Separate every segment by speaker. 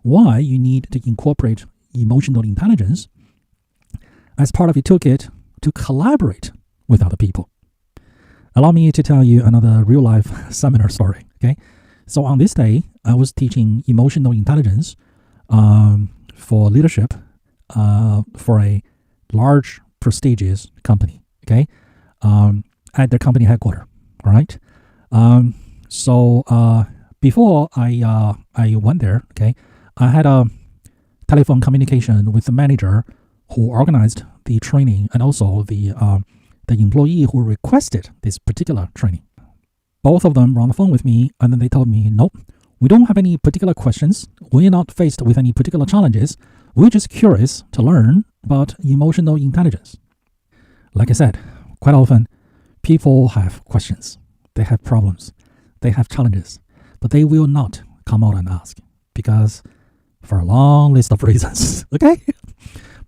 Speaker 1: why you need to incorporate emotional intelligence as part of your toolkit to collaborate with other people. Allow me to tell you another real-life seminar story, okay? So on this day, I was teaching emotional intelligence for leadership for a large, prestigious company, okay? At their company headquarters, all right? So before I went there, okay, I had a telephone communication with the manager who organized the training and also the employee who requested this particular training. Both of them were on the phone with me, and then they told me, nope, we don't have any particular questions. We're not faced with any particular challenges. We're just curious to learn about emotional intelligence. Like I said, quite often, people have questions. They have problems. They have challenges. But they will not come out and ask because for a long list of reasons, okay?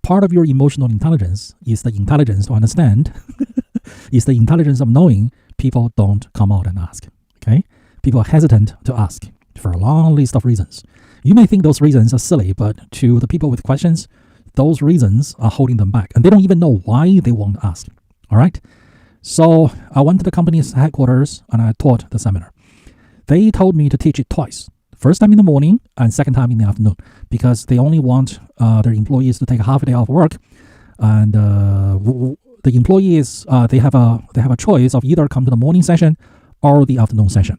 Speaker 1: Part of your emotional intelligence is the intelligence to understand, is the intelligence of knowing people don't come out and ask, okay? People are hesitant to ask for a long list of reasons. You may think those reasons are silly, but to the people with questions, those reasons are holding them back, and they don't even know why they won't ask, all right? So I went to the company's headquarters, and I taught the seminar. They told me to teach it twice. First time in the morning and second time in the afternoon, because they only want their employees to take a half a day off work, and the employees they have a choice of either come to the morning session or the afternoon session.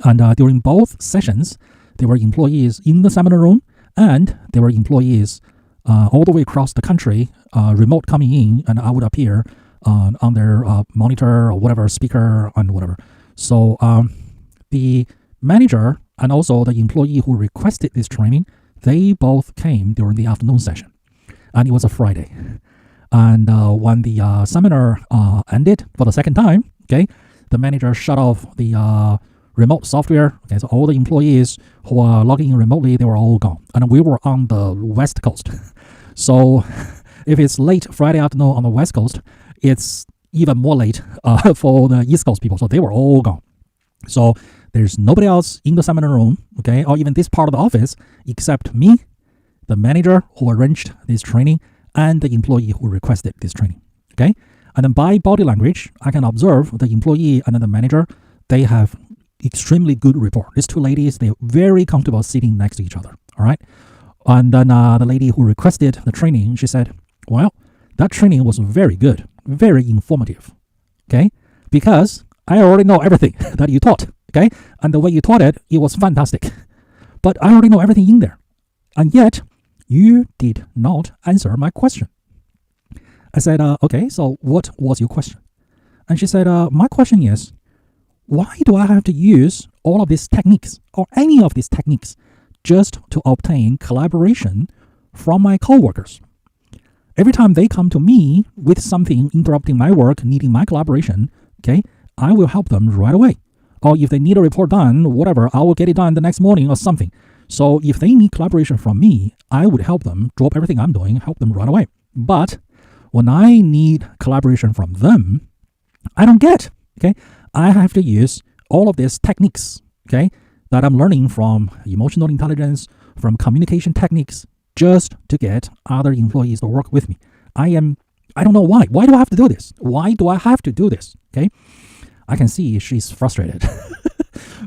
Speaker 1: And during both sessions, there were employees in the seminar room, and there were employees all the way across the country, remote coming in, and I would appear on their monitor or whatever, speaker and whatever. So the manager and also the employee who requested this training, they both came during the afternoon session. And it was a Friday. And when the seminar ended for the second time, okay, the manager shut off the remote software. Okay, so all the employees who are logging in remotely, they were all gone. And we were on the West Coast. So if it's late Friday afternoon on the West Coast, it's even more late for the East Coast people. So they were all gone. So there's nobody else in the seminar room, okay, or even this part of the office, except me, the manager who arranged this training, and the employee who requested this training, okay? And then by body language, I can observe the employee and then the manager, they have extremely good rapport. These two ladies, they're very comfortable sitting next to each other, all right? And then the lady who requested the training, she said, well, that training was very good, very informative, okay? Because I already know everything that you taught, okay? And the way you taught it, it was fantastic. But I already know everything in there. And yet, you did not answer my question. I said, okay, so what was your question? And she said, my question is, why do I have to use all of these techniques or any of these techniques just to obtain collaboration from my coworkers? Every time they come to me with something interrupting my work, needing my collaboration, okay, I will help them right away. Or if they need a report done, whatever, I will get it done the next morning or something. So if they need collaboration from me, I would help them, drop everything I'm doing, help them right away. But when I need collaboration from them, I don't get, okay? I have to use all of these techniques, okay, that I'm learning from emotional intelligence, from communication techniques, just to get other employees to work with me. I don't know why. Why do I have to do this? Why do I have to do this, okay? I can see she's frustrated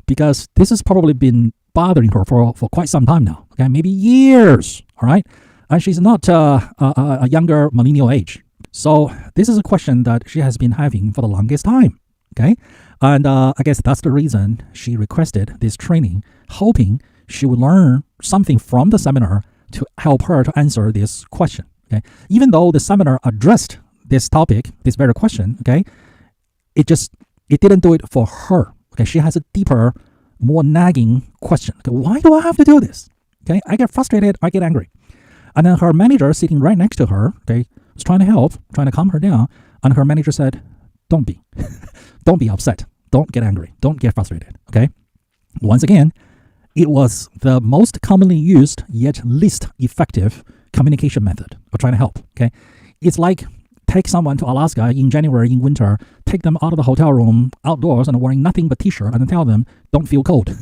Speaker 1: because this has probably been bothering her for quite some time now, okay? Maybe years, all right? And she's not a younger millennial age. So this is a question that she has been having for the longest time, okay? And I guess that's the reason she requested this training, hoping she would learn something from the seminar to help her to answer this question, okay? Even though the seminar addressed this topic, this very question, okay, it didn't do it for her, okay? She has a deeper, more nagging question. Okay, why do I have to do this? Okay, I get frustrated, I get angry. And then her manager sitting right next to her, okay, was trying to help, trying to calm her down. And her manager said, don't be upset. Don't get angry. Don't get frustrated, okay? Once again, it was the most commonly used yet least effective communication method of trying to help, okay? It's like take someone to Alaska in January in winter, take them out of the hotel room outdoors and wearing nothing but t-shirt and tell them, don't feel cold,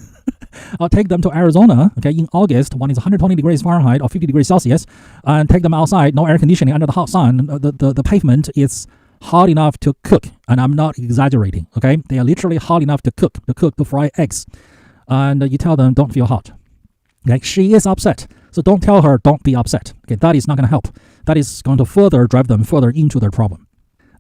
Speaker 1: I'll take them to Arizona, okay, in August when it's 120 degrees Fahrenheit or 50 degrees Celsius, and take them outside, no air conditioning, under the hot sun. The pavement is hot enough to cook, and I'm not exaggerating, okay? They are literally hot enough to cook, to fry eggs. And you tell them, don't feel hot. Okay, she is upset. So don't tell her, don't be upset. Okay, that is not going to help. That is going to further drive them further into their problem.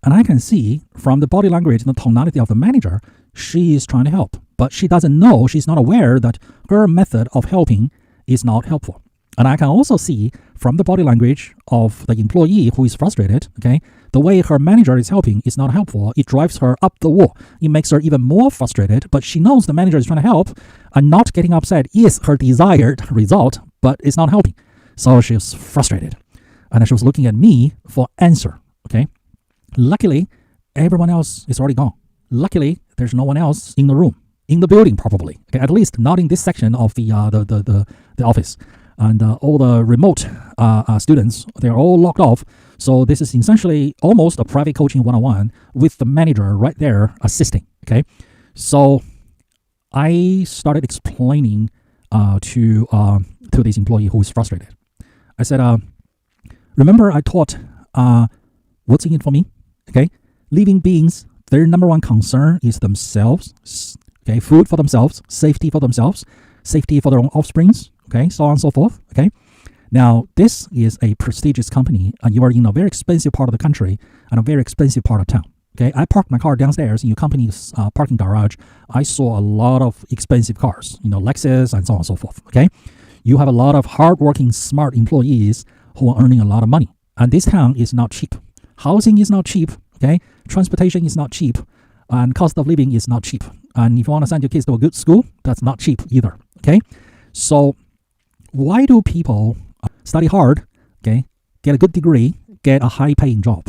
Speaker 1: And I can see from the body language and the tonality of the manager, she is trying to help. But she doesn't know, she's not aware that her method of helping is not helpful. And I can also see from the body language of the employee who is frustrated, okay, the way her manager is helping is not helpful. It drives her up the wall. It makes her even more frustrated, but she knows the manager is trying to help, and not getting upset is her desired result, but it's not helping. So she's frustrated. And she was looking at me for answer, okay? Luckily, everyone else is already gone. Luckily, there's no one else in the room, in the building probably, okay? At least not in this section of the office. And all the remote students, they're all locked off. So this is essentially almost a private coaching 101 with the manager right there assisting, okay? So I started explaining to this employee who is frustrated. I said, remember I taught what's in it for me, okay? Living beings, their number one concern is themselves, okay? Food for themselves, safety for themselves, safety for their own offsprings, okay, so on and so forth, okay? Now, this is a prestigious company, and you are in a very expensive part of the country and a very expensive part of town, okay? I parked my car downstairs in your company's parking garage. I saw a lot of expensive cars, Lexus and so on and so forth, okay? You have a lot of hardworking, smart employees who are earning a lot of money, and this town is not cheap. Housing is not cheap, okay? Transportation is not cheap, and cost of living is not cheap. And if you want to send your kids to a good school, that's not cheap either, okay? So why do people study hard, okay, get a good degree, get a high-paying job?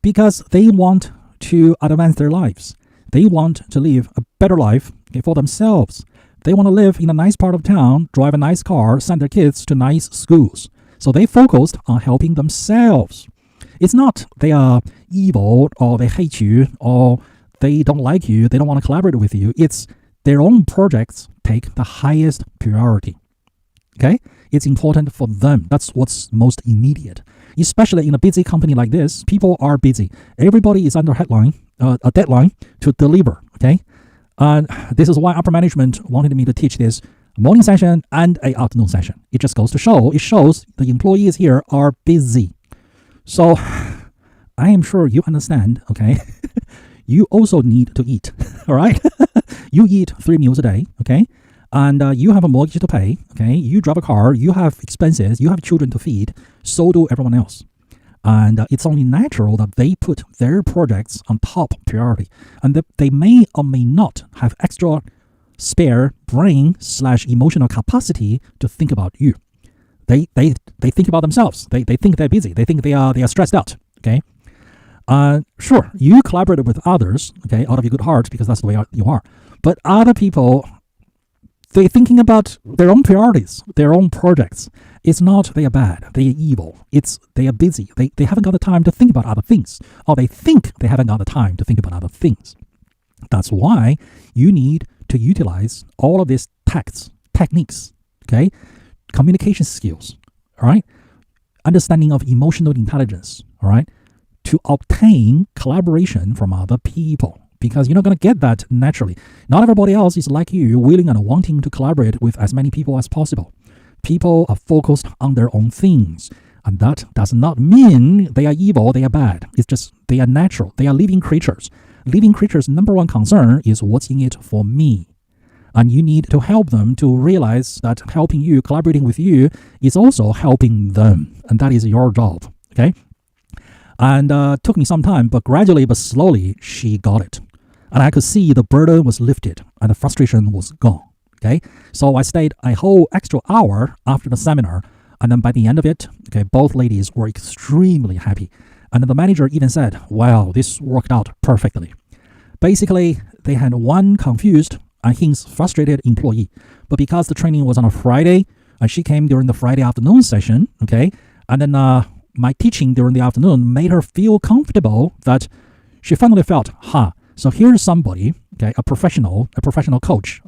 Speaker 1: Because they want to advance their lives. They want to live a better life, okay, for themselves. They want to live in a nice part of town, drive a nice car, send their kids to nice schools. So they focused on helping themselves. It's not they are evil or they hate you or they don't like you, they don't want to collaborate with you. It's their own projects take the highest priority. Okay? It's important for them. That's what's most immediate. Especially in a busy company like this, people are busy. Everybody is under a deadline to deliver. Okay? And this is why upper management wanted me to teach this morning session and an afternoon session. It just goes to show, it shows the employees here are busy. So I am sure you understand, okay? You also need to eat, all right? You eat 3 meals a day, okay? And you have a mortgage to pay, okay? You drive a car, you have expenses, you have children to feed, so do everyone else. And it's only natural that they put their projects on top priority. And that they may or may not have extra spare brain/emotional capacity to think about you. They think about themselves. They think they're busy. They think they are stressed out, okay? Sure, you collaborated with others, okay, out of your good heart, because that's the way you are. But other people, they're thinking about their own priorities, their own projects. It's not they are bad, they are evil. It's they are busy. They haven't got the time to think about other things, or they think they haven't got the time to think about other things. That's why you need to utilize all of these techniques, okay? Communication skills, all right? Understanding of emotional intelligence, all right? To obtain collaboration from other people, because you're not going to get that naturally. Not everybody else is like you, willing and wanting to collaborate with as many people as possible. People are focused on their own things, and that does not mean they are evil, they are bad. It's just they are natural. They are living creatures. Living creatures' number one concern is what's in it for me. And you need to help them to realize that helping you, collaborating with you, is also helping them. And that is your job, okay? And took me some time, but gradually but slowly, she got it. And I could see the burden was lifted and the frustration was gone, okay? So I stayed a whole extra hour after the seminar. And then by the end of it, okay, both ladies were extremely happy. And the manager even said, wow, this worked out perfectly. Basically, they had one confused and hence frustrated employee. But because the training was on a Friday, and she came during the Friday afternoon session, okay, and then my teaching during the afternoon made her feel comfortable that she finally felt, So here's somebody, okay, a professional coach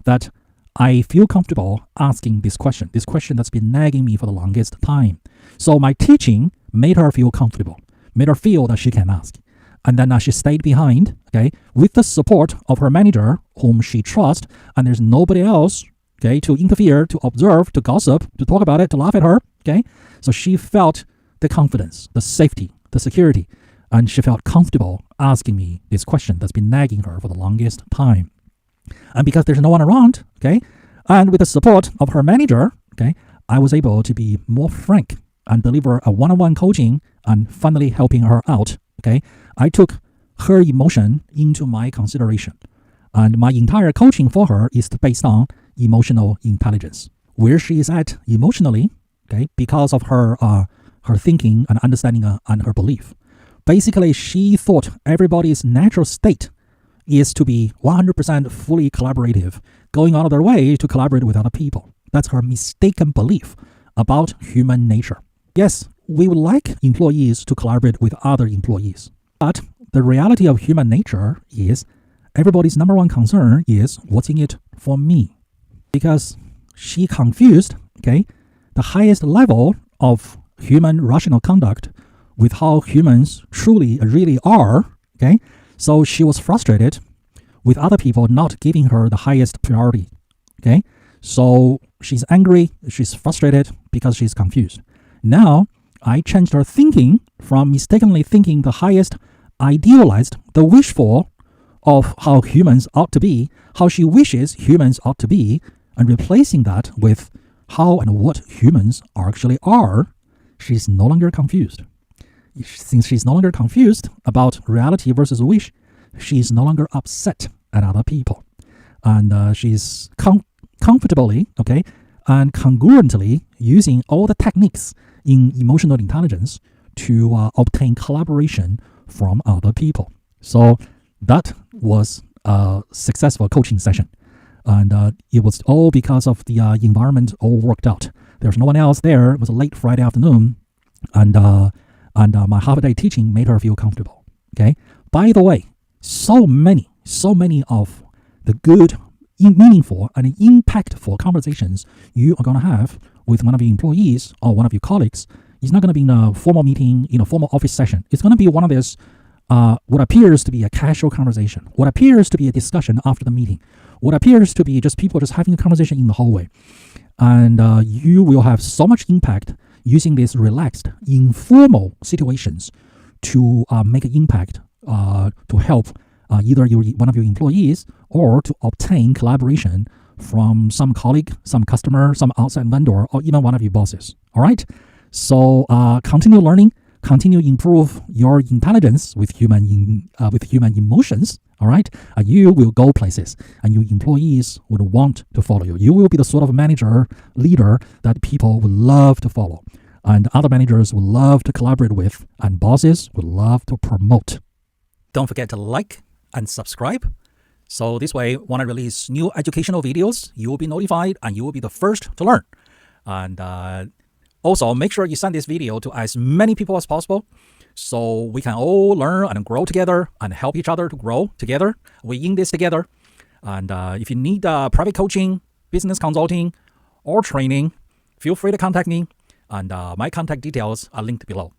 Speaker 1: that I feel comfortable asking this question that's been nagging me for the longest time. So my teaching made her feel comfortable, made her feel that she can ask. And then she stayed behind, okay, with the support of her manager, whom she trusts, and there's nobody else, okay, to interfere, to observe, to gossip, to talk about it, to laugh at her, okay. So she felt the confidence, the safety, the security, and she felt comfortable asking me this question that's been nagging her for the longest time. And because there's no one around, okay, and with the support of her manager, okay, I was able to be more frank and deliver a one-on-one coaching and finally helping her out, okay. I took her emotion into my consideration, and my entire coaching for her is based on emotional intelligence, where she is at emotionally, okay, because of her thinking and understanding and her belief. Basically, she thought everybody's natural state is to be 100% fully collaborative, going out of their way to collaborate with other people. That's her mistaken belief about human nature. Yes, we would like employees to collaborate with other employees, but the reality of human nature is everybody's number one concern is what's in it for me. Because she confused, okay, the highest level of human rational conduct with how humans truly really are, okay? So she was frustrated with other people not giving her the highest priority, okay? So she's angry, she's frustrated because she's confused. Now, I changed her thinking from mistakenly thinking the highest idealized, the wishful of how humans ought to be, how she wishes humans ought to be, and replacing that with how and what humans actually are. She's no longer confused. Since she's no longer confused about reality versus wish, she's no longer upset at other people. And she's comfortably, okay, and congruently using all the techniques in emotional intelligence to obtain collaboration from other people. So that was a successful coaching session. And it was all because of the environment all worked out. There's no one else there. It was a late Friday afternoon. And my half-a-day teaching made her feel comfortable. Okay. By the way, so many of the good, meaningful, and impactful conversations you are going to have with one of your employees or one of your colleagues is not going to be in a formal meeting, in a formal office session. It's going to be one of these, what appears to be a casual conversation, what appears to be a discussion after the meeting, what appears to be just people just having a conversation in the hallway. And you will have so much impact using these relaxed, informal situations to make an impact to help either one of your employees or to obtain collaboration from some colleague, some customer, some outside vendor, or even one of your bosses. All right? So continue learning, continue improve your intelligence with human emotions. All right? You will go places, and your employees would want to follow you. You will be the sort of manager, leader that people would love to follow, and other managers would love to collaborate with, and bosses would love to promote. Don't forget to like and subscribe. So this way, when I release new educational videos, you will be notified and you will be the first to learn. And also, make sure you send this video to as many people as possible so we can all learn and grow together and help each other to grow together. We're in this together. And if you need private coaching, business consulting, or training, feel free to contact me. And my contact details are linked below.